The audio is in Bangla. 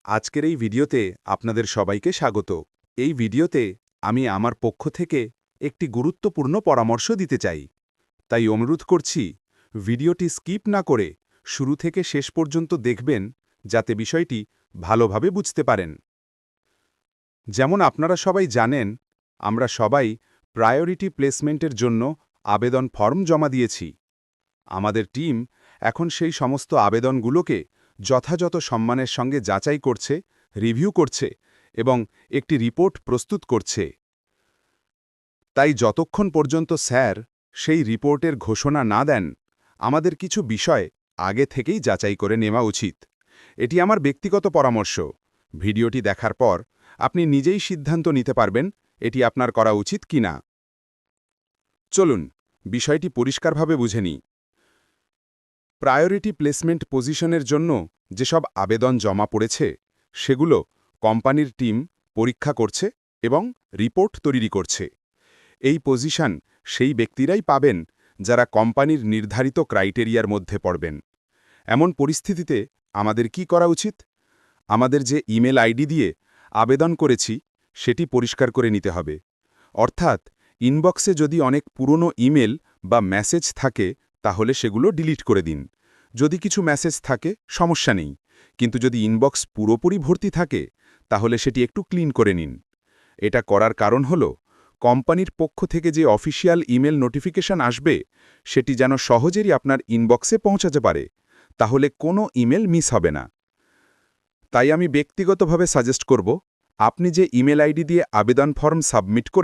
আজকের এই ভিডিওতে আপনাদের সবাইকে স্বাগত। এই ভিডিওতে আমি আমার পক্ষ থেকে একটি গুরুত্বপূর্ণ পরামর্শ দিতে চাই। তাই অনুরোধ করছি, ভিডিওটি স্কিপ না করে শুরু থেকে শেষ পর্যন্ত দেখবেন, যাতে বিষয়টি ভালোভাবে বুঝতে পারেন। যেমন আপনারা সবাই জানেন, আমরা সবাই প্রায়োরিটি প্লেসমেন্টের জন্য আবেদন ফর্ম জমা দিয়েছি। আমাদের টিম এখন সেই সমস্ত আবেদনগুলোকে যথাযথ সম্মানের সঙ্গে যাচাই করছে, রিভিউ করছে এবং একটি রিপোর্ট প্রস্তুত করছে। তাই যতক্ষণ পর্যন্ত স্যার সেই রিপোর্টের ঘোষণা না দেন, আমাদের কিছু বিষয় আগে থেকেই যাচাই করে নেওয়া উচিত। এটি আমার ব্যক্তিগত পরামর্শ। ভিডিওটি দেখার পর আপনি নিজেই সিদ্ধান্ত নিতে পারবেন এটি আপনার করা উচিত কিনা। চলুন বিষয়টি পরিষ্কারভাবে বুঝে নিই। প্রায়োরিটি প্লেসমেন্ট পজিশনের জন্য যেসব আবেদন জমা পড়েছে, সেগুলো কোম্পানির টিম পরীক্ষা করছে এবং রিপোর্ট তৈরি করছে। এই পজিশন সেই ব্যক্তিরাই পাবেন যারা কোম্পানির নির্ধারিত ক্রাইটেরিয়ার মধ্যে পড়বেন। এমন পরিস্থিতিতে আমাদের কি করা উচিত? আমাদের যে ইমেল আইডি দিয়ে আবেদন করেছি সেটি পরিষ্কার করে নিতে হবে। অর্থাৎ ইনবক্সে যদি অনেক পুরনো ইমেল বা মেসেজ থাকে, তাহলে সেগুলো ডিলিট করে দিন। যদি কিছু মেসেজ থাকে সমস্যা নেই, কিন্তু যদি ইনবক্স পুরোপুরি ভর্তি থাকে, তাহলে সেটি একটু ক্লিন করে নিন। এটা করার কারণ হল, কোম্পানির পক্ষ থেকে যে অফিসিয়াল ইমেল নোটিফিকেশন আসবে, সেটি যেন সহজেই আপনার ইনবক্সে পৌঁছাতে পারে, তাহলে কোনো ইমেল মিস হবে না। তাই আমি ব্যক্তিগতভাবে সাজেস্ট করব, আপনি যে ইমেল আইডি দিয়ে আবেদন ফর্ম সাবমিট করে